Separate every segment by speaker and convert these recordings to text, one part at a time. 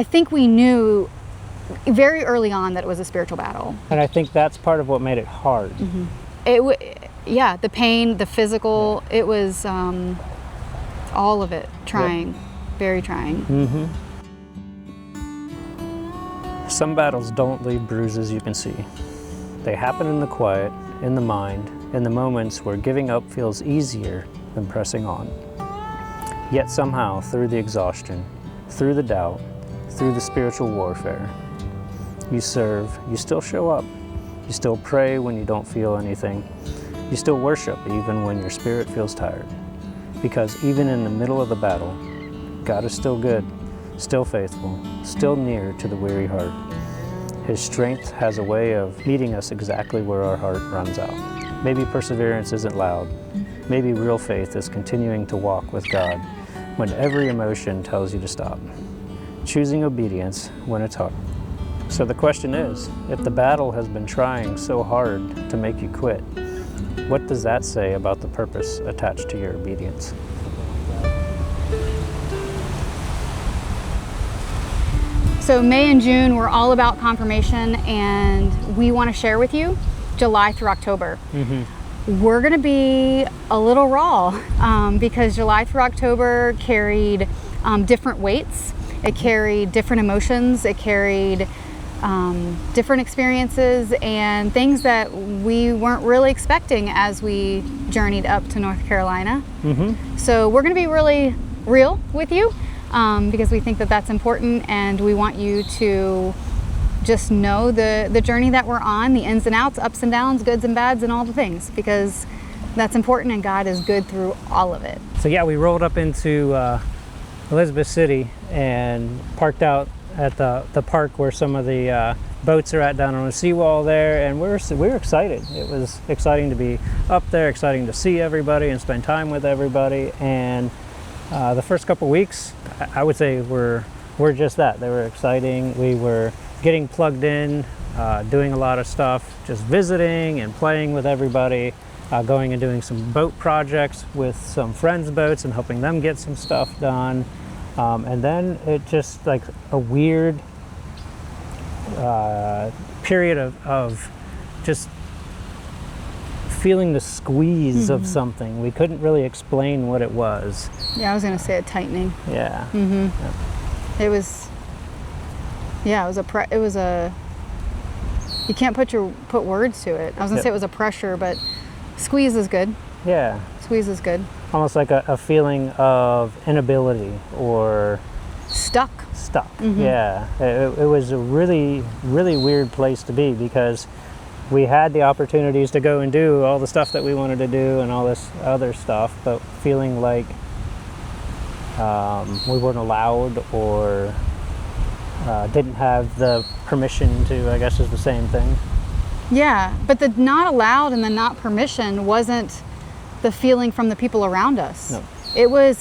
Speaker 1: I think we knew very early on that it was a spiritual battle.
Speaker 2: And I think that's part of what made it hard.
Speaker 1: Yeah, the pain, the physical, it was all of it trying, very trying.
Speaker 2: Some battles don't leave bruises you can see. They happen in the quiet, in the mind, in the moments where giving up feels easier than pressing on. Yet somehow, through the exhaustion, through the doubt, through the spiritual warfare, you serve, you still show up. You still pray when you don't feel anything. You still worship even when your spirit feels tired. Because even in the middle of the battle, God is still good, still faithful, still near to the weary heart. His strength has a way of meeting us exactly where our heart runs out. Maybe perseverance isn't loud. Maybe real faith is continuing to walk with God when every emotion tells you to stop. Choosing obedience when it's hard. So the question is, if the battle has been trying so hard to make you quit, what does that say about the purpose attached to your obedience?
Speaker 1: So May and June were all about confirmation, and we want to share with you July through October. We're going to be a little raw because July through October carried different weights. It carried different emotions. It carried different experiences and things that we weren't really expecting as we journeyed up to North Carolina. So we're going to be really real with you because we think that that's important, and we want you to just know the journey that we're on, the ins and outs, ups and downs, goods and bads, and all the things, because that's important, and God is good through all of it.
Speaker 2: So yeah, we rolled up into Elizabeth City and parked out at the park where some of the boats are at down on the seawall there, and we were excited. It was exciting to be up there, exciting to see everybody and spend time with everybody. And the first couple weeks, I would say were just that. They were exciting. We were getting plugged in, doing a lot of stuff, just visiting and playing with everybody, going and doing some boat projects with some friends' boats and helping them get some stuff done. And then it just like a weird period of just feeling the squeeze of something. We couldn't really explain what it was.
Speaker 1: Yeah, I was going to say a tightening.
Speaker 2: Yeah.
Speaker 1: It was. Yeah, it was a. You can't put words to it. I was going to say it was a pressure, but squeeze is good.
Speaker 2: Yeah.
Speaker 1: Squeeze is good.
Speaker 2: Almost like a feeling of inability or
Speaker 1: stuck.
Speaker 2: Yeah, it was a really, really weird place to be, because we had the opportunities to go and do all the stuff that we wanted to do and all this other stuff, but feeling like we weren't allowed or didn't have the permission to, I guess is the same thing.
Speaker 1: Yeah, but the not allowed and the not permission wasn't the feeling from the people around us.
Speaker 2: No.
Speaker 1: It was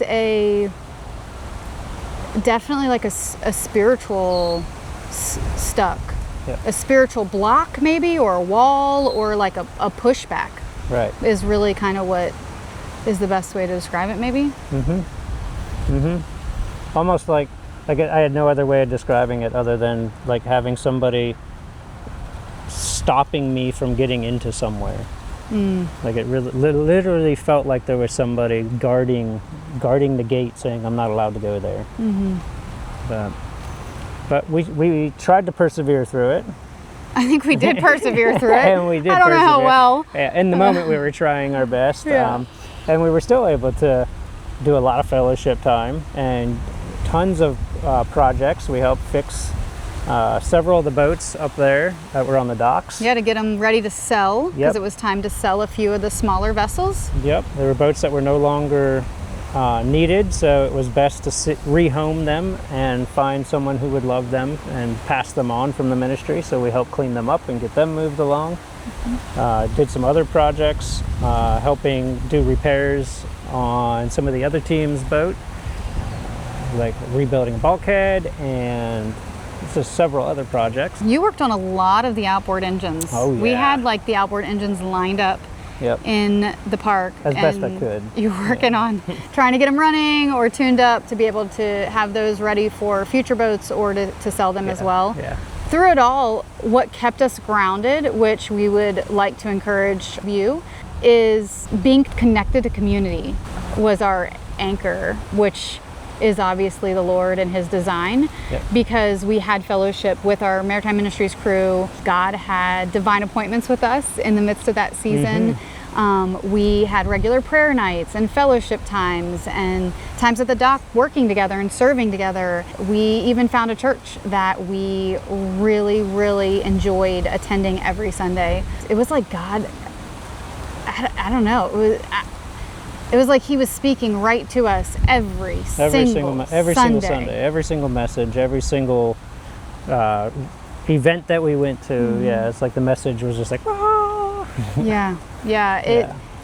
Speaker 1: definitely like a spiritual stuck.
Speaker 2: Yep.
Speaker 1: A spiritual block maybe, or a wall, or like a pushback.
Speaker 2: Right.
Speaker 1: Is really kind of what is the best way to describe it maybe.
Speaker 2: Almost like I had no other way of describing it other than like having somebody stopping me from getting into somewhere. Like it really literally felt like there was somebody guarding the gate, saying I'm not allowed to go there. But we tried to persevere through it.
Speaker 1: I think we did persevere through it.
Speaker 2: And we did.
Speaker 1: I don't know how well.
Speaker 2: Yeah, in the moment we were trying our best.
Speaker 1: Yeah.
Speaker 2: And we were still able to do a lot of fellowship time and tons of projects. We helped fix several of the boats up there that were on the docks.
Speaker 1: Yeah, to get them ready to sell, because
Speaker 2: Yep.
Speaker 1: it was time to sell a few of the smaller vessels.
Speaker 2: Yep, there were boats that were no longer needed, so it was best to rehome them and find someone who would love them and pass them on from the ministry. So we helped clean them up and get them moved along. Did some other projects, helping do repairs on some of the other team's boat, like rebuilding a bulkhead and just several other projects.
Speaker 1: You worked on a lot of the outboard engines.
Speaker 2: Oh, yeah.
Speaker 1: We had like the outboard engines lined up
Speaker 2: Yep.
Speaker 1: in the park.
Speaker 2: As best I
Speaker 1: and
Speaker 2: could.
Speaker 1: You're working on trying to get them running or tuned up to be able to have those ready for future boats or to sell them as well.
Speaker 2: Yeah.
Speaker 1: Through it all, what kept us grounded, which we would like to encourage you, is being connected to community was our anchor, which is obviously the Lord and his design.
Speaker 2: Yep.
Speaker 1: Because we had fellowship with our Maritime Ministries crew. God had divine appointments with us in the midst of that season. We had regular prayer nights and fellowship times and times at the dock working together and serving together. We even found a church that we really, really enjoyed attending every Sunday. It was like God, I don't know, it was like he was speaking right to us every single Sunday,
Speaker 2: every single message, every single event that we went to. Yeah, it's like the message was just like, ah.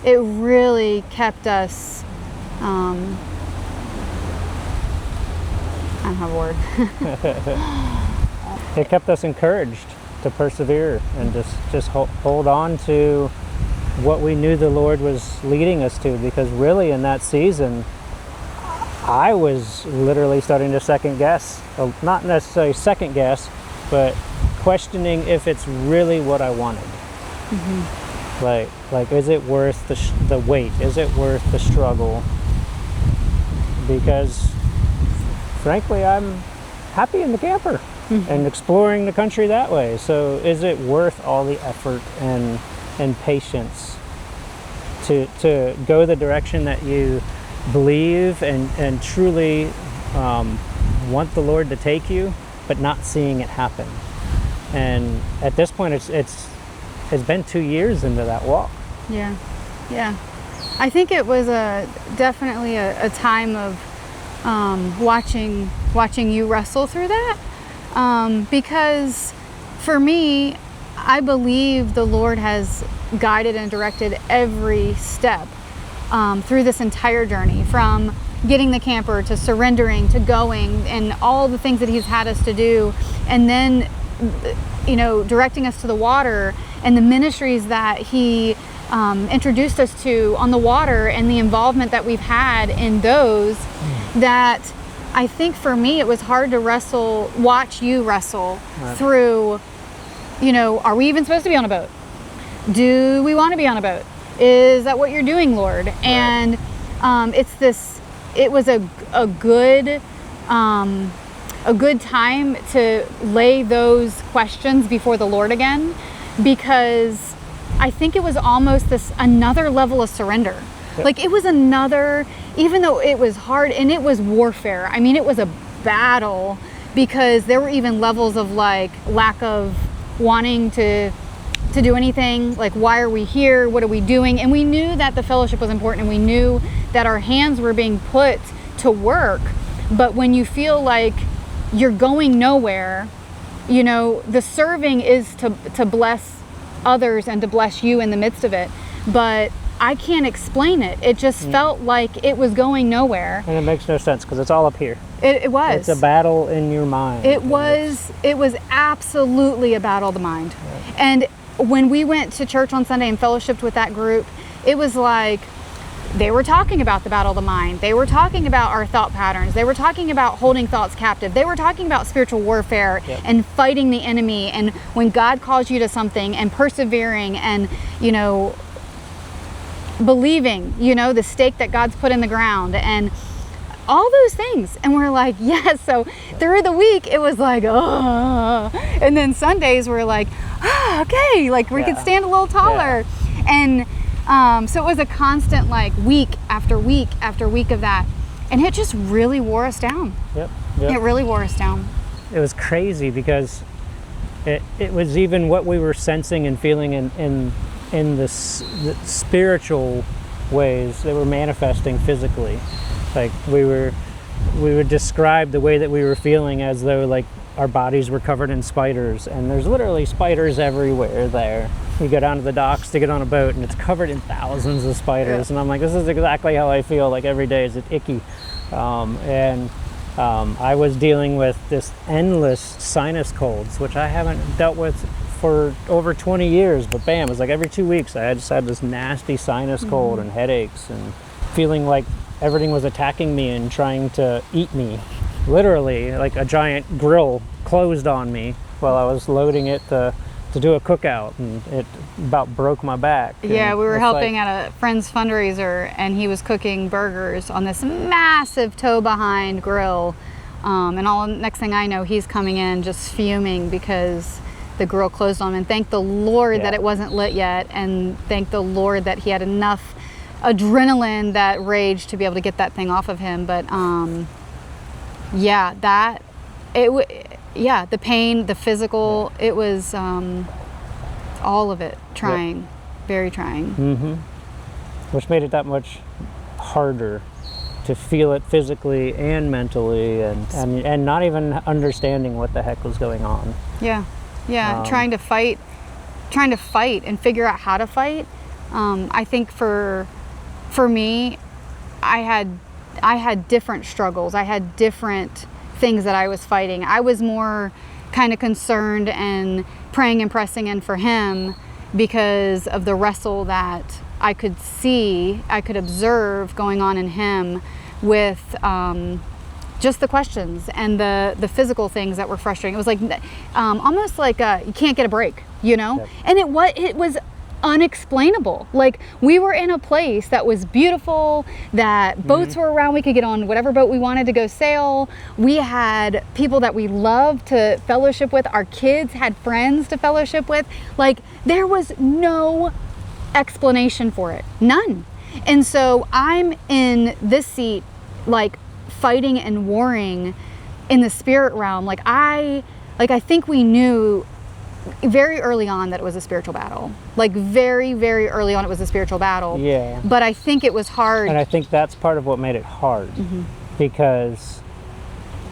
Speaker 1: It really kept us, I don't have a word.
Speaker 2: It kept us encouraged to persevere and just hold on to what we knew the Lord was leading us to, because really in that season I was literally starting to second guess, not necessarily second guess, but questioning if it's really what I wanted. Like is it worth the wait? Is it worth the struggle? Because frankly I'm happy in the camper and exploring the country that way. So is it worth all the effort and patience to go the direction that you believe and truly want the Lord to take you, but not seeing it happen? And at this point, it's been 2 years into that walk.
Speaker 1: Yeah. I think it was definitely a time of watching you wrestle through that, because for me, I believe the Lord has guided and directed every step through this entire journey, from getting the camper to surrendering to going and all the things that he's had us to do, and then directing us to the water and the ministries that he introduced us to on the water and the involvement that we've had in those. That I think for me it was hard to watch you wrestle through. Are we even supposed to be on a boat? Do we want to be on a boat? Is that what you're doing, Lord? Right. And it was a good time to lay those questions before the Lord again, because I think it was almost another level of surrender. Yep. Like it was even though it was hard and it was warfare. I mean, it was a battle, because there were even levels of like lack of wanting to do anything, like why are we here, what are we doing? And we knew that the fellowship was important, and we knew that our hands were being put to work. But when you feel like you're going nowhere, the serving is to bless others and to bless you in the midst of it, but I can't explain it. It just felt like it was going nowhere.
Speaker 2: And it makes no sense because it's all up here.
Speaker 1: It was.
Speaker 2: It's a battle in your mind.
Speaker 1: It was absolutely a battle of the mind. Yeah. And when we went to church on Sunday and fellowshiped with that group, it was like they were talking about the battle of the mind. They were talking about our thought patterns. They were talking about holding thoughts captive. They were talking about spiritual warfare and fighting the enemy. And when God calls you to something, and persevering and, believing, the stake that God's put in the ground and all those things. And we're like, yes. So through the week, it was like, oh. And then Sundays were like, okay, like we could stand a little taller. Yeah. And so it was a constant like week after week after week of that. And it just really wore us down. Yep. It really wore us down.
Speaker 2: It was crazy because it was even what we were sensing and feeling in the spiritual ways that were manifesting physically. Like we would describe the way that we were feeling as though like our bodies were covered in spiders, and there's literally spiders everywhere there. You go down to the docks to get on a boat and it's covered in thousands of spiders. And I'm like, this is exactly how I feel like every day. Is it icky? I was dealing with this endless sinus colds, which I haven't dealt with for over 20 years, but bam, it was like every 2 weeks I just had this nasty sinus cold and headaches and feeling like everything was attacking me and trying to eat me. Literally, like a giant grill closed on me while I was loading it to do a cookout, and it about broke my back.
Speaker 1: Yeah,
Speaker 2: And
Speaker 1: we were
Speaker 2: it's
Speaker 1: helping
Speaker 2: like,
Speaker 1: at a friend's fundraiser, and he was cooking burgers on this massive tow behind grill. And next thing I know, he's coming in just fuming because the grill closed on him. And thank the Lord that it wasn't lit yet, and thank the Lord that he had enough adrenaline, that rage, to be able to get that thing off of him. But the pain, the physical, it was all of it trying, very trying.
Speaker 2: Which made it that much harder to feel it physically and mentally, and not even understanding what the heck was going on.
Speaker 1: Trying to fight and figure out how to fight. I think for me, I had different struggles. I had different things that I was fighting. I was more kind of concerned and praying and pressing in for him because of the wrestle that I could see, I could observe going on in him with just the questions and the physical things that were frustrating. It was like almost like you can't get a break, you know?
Speaker 2: Yep.
Speaker 1: And it was unexplainable. Like, we were in a place that was beautiful, that boats were around, we could get on whatever boat we wanted to go sail. We had people that we loved to fellowship with. Our kids had friends to fellowship with. Like, there was no explanation for it, none. And so I'm in this seat, like, fighting and warring in the spirit realm. I think we knew very early on that it was a spiritual battle. Like, very, very early on, it was a spiritual battle.
Speaker 2: Yeah.
Speaker 1: But I think it was hard.
Speaker 2: And I think that's part of what made it hard, because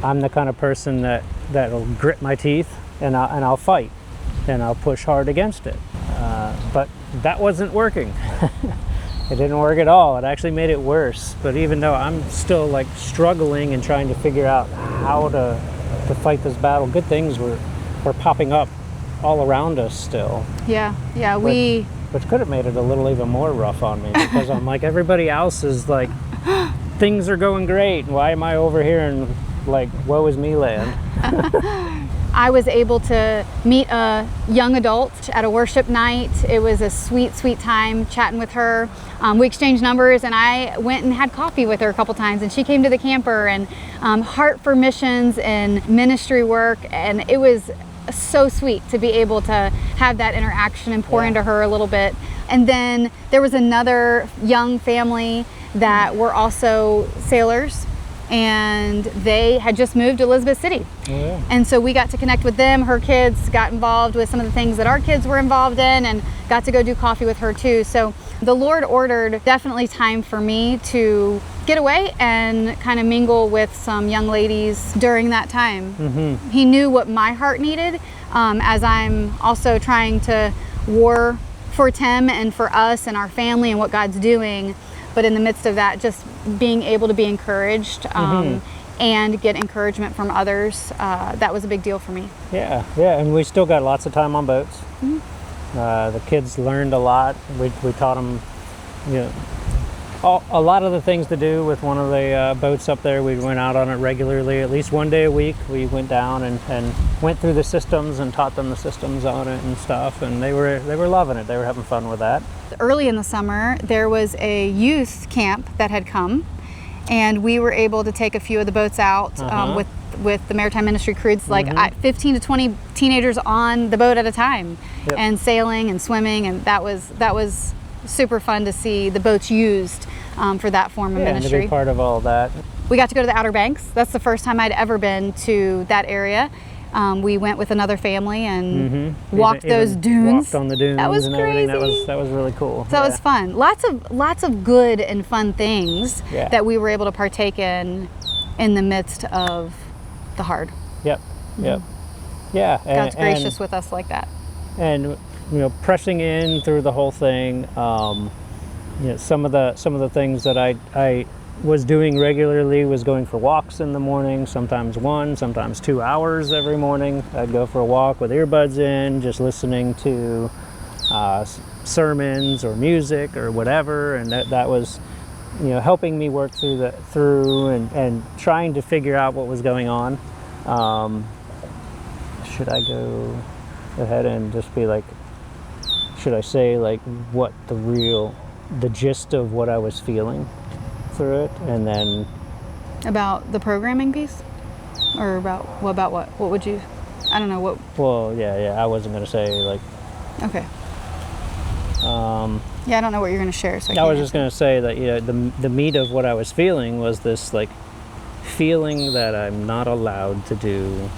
Speaker 2: I'm the kind of person that'll grit my teeth and I'll fight and I'll push hard against it. But that wasn't working. It didn't work at all. It actually made it worse. But even though I'm still like struggling and trying to figure out how to fight this battle, good things were popping up all around us still. Which could have made it a little even more rough on me, because I'm like, everybody else is like, things are going great. Why am I over here in like, woe is me land?
Speaker 1: I was able to meet a young adult at a worship night. It was a sweet, sweet time chatting with her. We exchanged numbers, and I went and had coffee with her a couple times, and she came to the camper, and heart for missions and ministry work, and it was so sweet to be able to have that interaction and pour into her a little bit. And then there was another young family that were also sailors, and they had just moved to Elizabeth City. And so we got to connect with them. Her kids got involved with some of the things that our kids were involved in, and got to go do coffee with her too. So the Lord ordered definitely time for me to get away and kind of mingle with some young ladies during that time. He knew what my heart needed, as I'm also trying to war for Tim and for us and our family and what God's doing. But in the midst of that, just being able to be encouraged and get encouragement from others, that was a big deal for me.
Speaker 2: Yeah, and we still got lots of time on boats. The kids learned a lot. We taught them, a lot of the things to do with one of the boats up there. We went out on it regularly, at least one day a week. We went down and went through the systems and taught them the systems on it and stuff, and they were loving it. They were having fun with that.
Speaker 1: Early in the summer, there was a youth camp that had come, and we were able to take a few of the boats out with the Maritime Ministry crews, like 15 to 20 teenagers on the boat at a time, and sailing and swimming, and that was super fun to see the boats used for that form of ministry.
Speaker 2: And to be part of all that.
Speaker 1: We got to go to the Outer Banks. That's the first time I'd ever been to that area. We went with another family and walked those dunes.
Speaker 2: Walked on the dunes.
Speaker 1: That was
Speaker 2: and
Speaker 1: crazy.
Speaker 2: Everything. That was really cool.
Speaker 1: So that was fun. Lots of good and fun things that we were able to partake in the midst of the hard.
Speaker 2: Yep. Yeah.
Speaker 1: God's gracious with us like that.
Speaker 2: And pressing in through the whole thing. Some of the things that I was doing regularly was going for walks in the morning, sometimes 1, sometimes 2 hours every morning. I'd go for a walk with earbuds in, just listening to sermons or music or whatever, and that was, you know, helping me work through and trying to figure out what was going on. Should I go ahead and just be like, should I say like what the gist of what I was feeling through it, and then
Speaker 1: About the programming piece, or about what? What would you? I don't know what.
Speaker 2: well, yeah, I wasn't gonna say like,
Speaker 1: Okay. Yeah, I don't know what you're going to share. So
Speaker 2: I was just gonna say that, you know, the meat of what I was feeling was this like feeling that I'm not allowed to do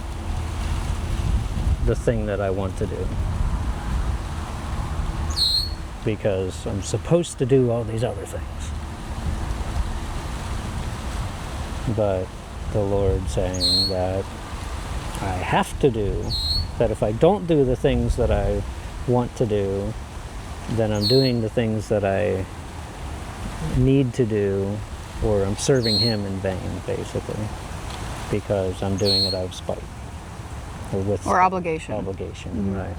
Speaker 2: the thing that I want to do because I'm supposed to do all these other things. But the Lord saying that I have to do, that if I don't do the things that I want to do, then I'm doing the things that I need to do, or I'm serving Him in vain, basically, because I'm doing it out of spite. Or
Speaker 1: obligation.
Speaker 2: Obligation, right.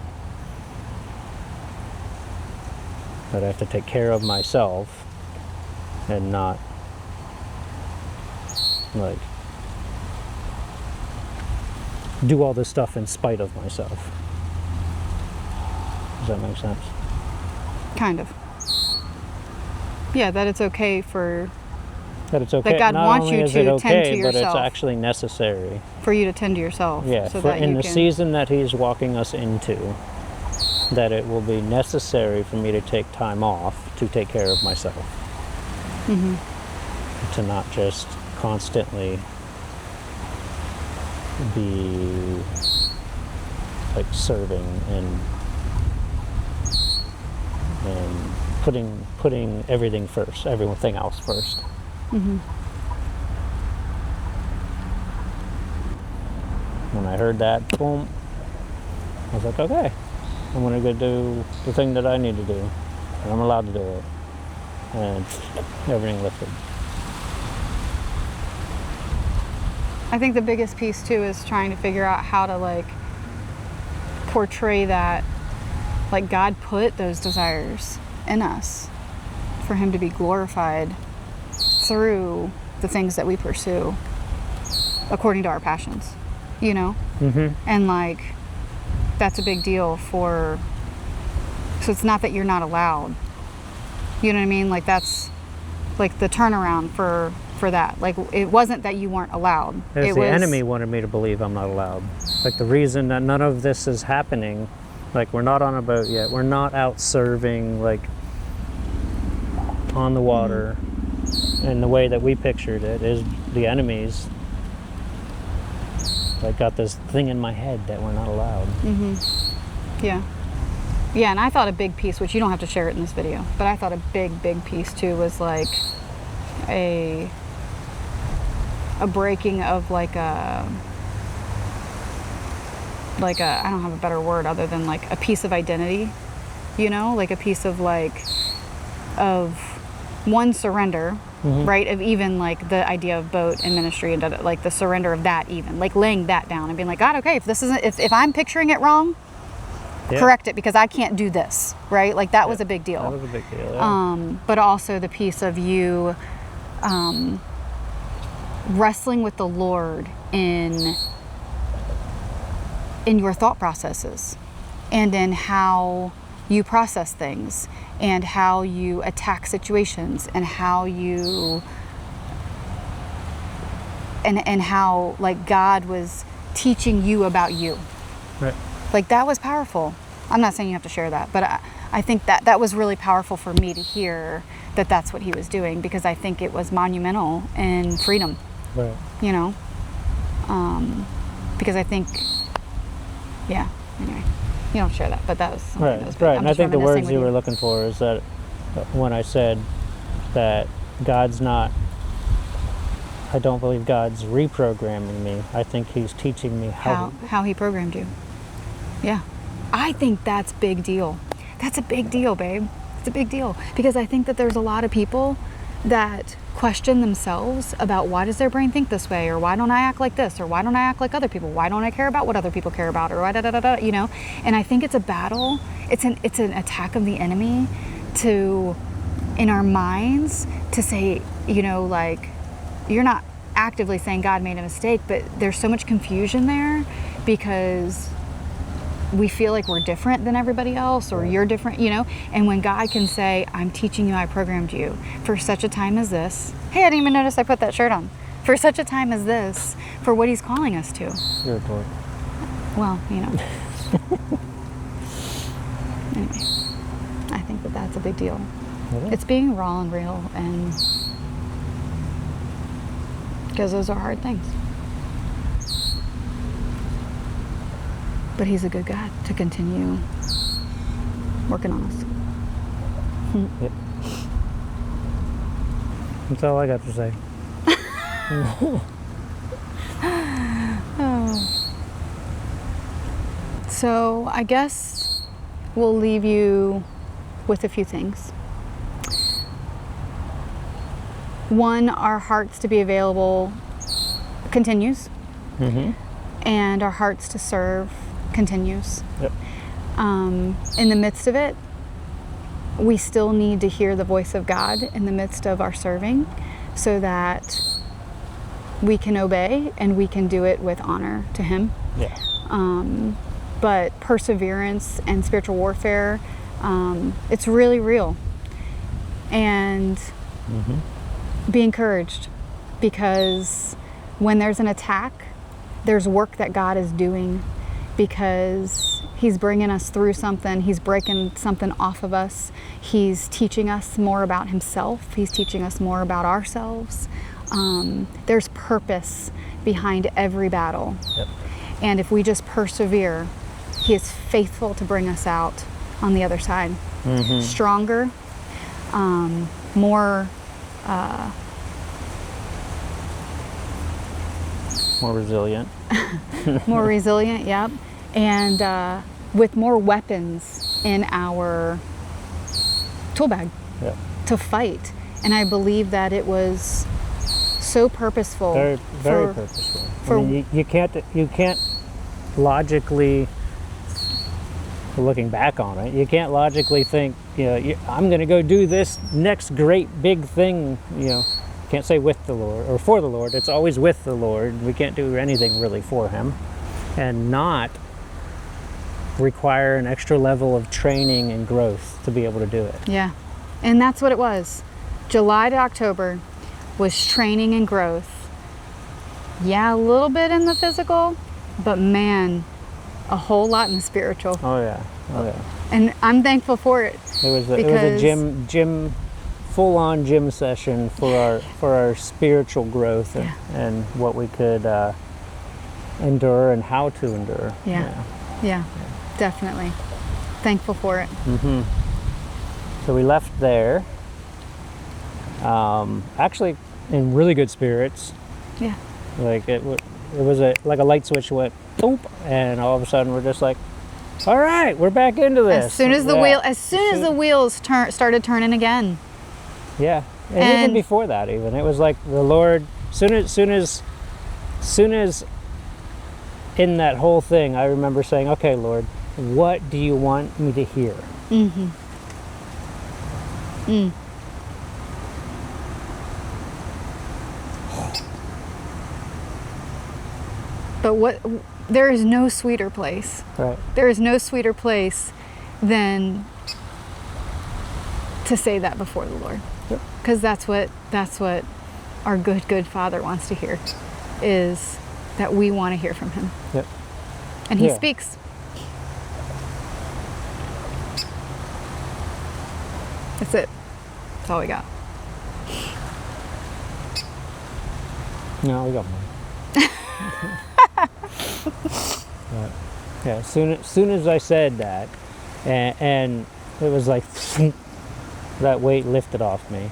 Speaker 2: That I have to take care of myself and not like do all this stuff in spite of myself. Does that make sense?
Speaker 1: Kind of. Yeah, that it's okay for
Speaker 2: That it's okay.
Speaker 1: that God
Speaker 2: Not
Speaker 1: wants
Speaker 2: only
Speaker 1: you
Speaker 2: is
Speaker 1: to
Speaker 2: it
Speaker 1: tend
Speaker 2: okay,
Speaker 1: to
Speaker 2: but it's
Speaker 1: yourself.
Speaker 2: actually necessary.
Speaker 1: For you to tend to yourself.
Speaker 2: Yeah,
Speaker 1: So
Speaker 2: for
Speaker 1: that
Speaker 2: in
Speaker 1: you
Speaker 2: the
Speaker 1: can.
Speaker 2: season that He's walking us into, that it will be necessary for me to take time off to take care of myself.
Speaker 1: Mm-hmm.
Speaker 2: To not just constantly be like serving and putting everything first, everything else first.
Speaker 1: Mm-hmm.
Speaker 2: When I heard that, boom, I was like, okay, I'm gonna go do the thing that I need to do, and I'm allowed to do it, and everything lifted.
Speaker 1: I think the biggest piece too is trying to figure out how to like portray that like God put those desires in us for Him to be glorified through the things that we pursue according to our passions, you know?
Speaker 2: Mm-hmm.
Speaker 1: And like that's a big deal so it's not that you're not allowed, you know what I mean? Like that's like the turnaround for that. Like it wasn't that you weren't allowed.
Speaker 2: The enemy wanted me to believe I'm not allowed. Like the reason that none of this is happening, like we're not on a boat yet, we're not out serving like on the water, and the way that we pictured it is the enemy's like got this thing in my head that we're not allowed.
Speaker 1: Mm-hmm. Yeah, and I thought a big piece, which you don't have to share it in this video, but I thought a big piece too was like a breaking of like a I don't have a better word other than like a piece of identity, you know, like a piece of like of one surrender, right, of even like the idea of boat and ministry and like the surrender of that, even like laying that down and being like, God, okay, if this isn't if I'm picturing it wrong, correct it, because I can't do this, right? Like that was a big deal.
Speaker 2: That was a big deal, yeah.
Speaker 1: But also the piece of you wrestling with the Lord in your thought processes and in how you process things and how you attack situations and how you and how like God was teaching you about you.
Speaker 2: Right.
Speaker 1: Like that was powerful. I'm not saying you have to share that, but I think that was really powerful for me to hear that that's what He was doing, because I think it was monumental in freedom.
Speaker 2: Right.
Speaker 1: You know? Because I think, yeah, anyway, you don't share that, but that was something
Speaker 2: Right,
Speaker 1: that was big.
Speaker 2: right.
Speaker 1: I'm
Speaker 2: And I
Speaker 1: just
Speaker 2: think the
Speaker 1: reminiscing
Speaker 2: words
Speaker 1: with
Speaker 2: you were looking for is that when I said that God's not, I don't believe God's reprogramming me. I think He's teaching me
Speaker 1: how He programmed you. Yeah. I think that's big deal. That's a big deal, babe. It's a big deal, because I think that there's a lot of people that question themselves about why does their brain think this way, or why don't I act like this, or why don't I act like other people, why don't I care about what other people care about, or why you know. And I think it's a battle, it's an attack of the enemy to, in our minds, to say, you know, like, you're not actively saying God made a mistake, but there's so much confusion there because we feel like we're different than everybody else, or you're different, you know. And when God can say, I'm teaching you, I programmed you for such a time as this. Hey, I didn't even notice I put that shirt on. For such a time as this, for what he's calling us to.
Speaker 2: You're a dork.
Speaker 1: Well, you know. Anyway, I think that that's a big deal.
Speaker 2: Okay.
Speaker 1: It's being raw and real, and because those are hard things. But he's a good God to continue working on us.
Speaker 2: Yep. That's all I got to say.
Speaker 1: So I guess we'll leave you with a few things. One, our hearts to be available continues, and our hearts to serve continues.
Speaker 2: Yep.
Speaker 1: In the midst of it, we still need to hear the voice of God in the midst of our serving, so that we can obey and we can do it with honor to Him.
Speaker 2: Yeah.
Speaker 1: But perseverance and spiritual warfare, it's really real. And be encouraged, because when there's an attack, there's work that God is doing, because He's bringing us through something. He's breaking something off of us. He's teaching us more about Himself. He's teaching us more about ourselves. There's purpose behind every battle.
Speaker 2: Yep.
Speaker 1: And if we just persevere, He is faithful to bring us out on the other side. Stronger, more
Speaker 2: resilient.
Speaker 1: more resilient, yep. And with more weapons in our tool bag to fight. And I believe that it was so purposeful.
Speaker 2: Very, very purposeful. I mean, you can't logically, looking back on it, you can't logically think, you know, I'm going to go do this next great big thing, you know. You can't say with the Lord or for the Lord. It's always with the Lord. We can't do anything really for Him and not require an extra level of training and growth to be able to do it.
Speaker 1: Yeah. And that's what it was. July to October was training and growth. Yeah, a little bit in the physical, but man, a whole lot in the spiritual.
Speaker 2: Oh yeah. Oh yeah.
Speaker 1: And I'm thankful for it.
Speaker 2: It was a gym full-on gym session for our spiritual growth and what we could endure and how to endure.
Speaker 1: Yeah, definitely. Thankful for it.
Speaker 2: So we left there, actually in really good spirits.
Speaker 1: Yeah.
Speaker 2: Like it was like a light switch went boop, and all of a sudden we're just like, all right, we're back into this.
Speaker 1: As soon as the wheels started turning again.
Speaker 2: Yeah, and even before that, it was like the Lord. Soon as in that whole thing, I remember saying, "Okay, Lord, what do you want me to hear?" But there is no sweeter place.
Speaker 1: Right. There is no sweeter place than to say that before the Lord. Because that's what our good Father wants to hear, is that we want to hear from Him.
Speaker 2: Yep.
Speaker 1: And He speaks. That's it. That's all we got.
Speaker 2: No, we got more. Yeah, soon as I said that, and it was like that weight lifted off me,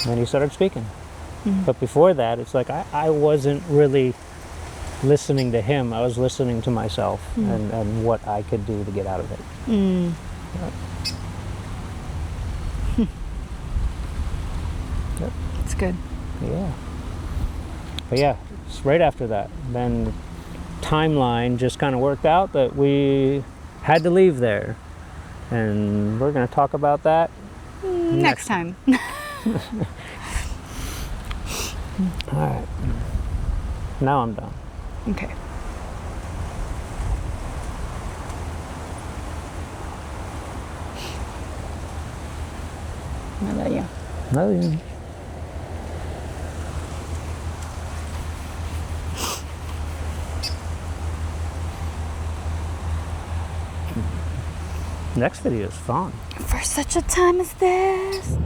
Speaker 2: and He started speaking. But before that, it's like I wasn't really listening to Him. I was listening to myself and what I could do to get out of it.
Speaker 1: good.
Speaker 2: Yeah. But yeah, it's right after that. Then the timeline just kind of worked out that we had to leave there. And we're going to talk about that
Speaker 1: Next time.
Speaker 2: All right. Now I'm done.
Speaker 1: Okay. I love you.
Speaker 2: Love you. Next video is fun.
Speaker 1: For such a time as this.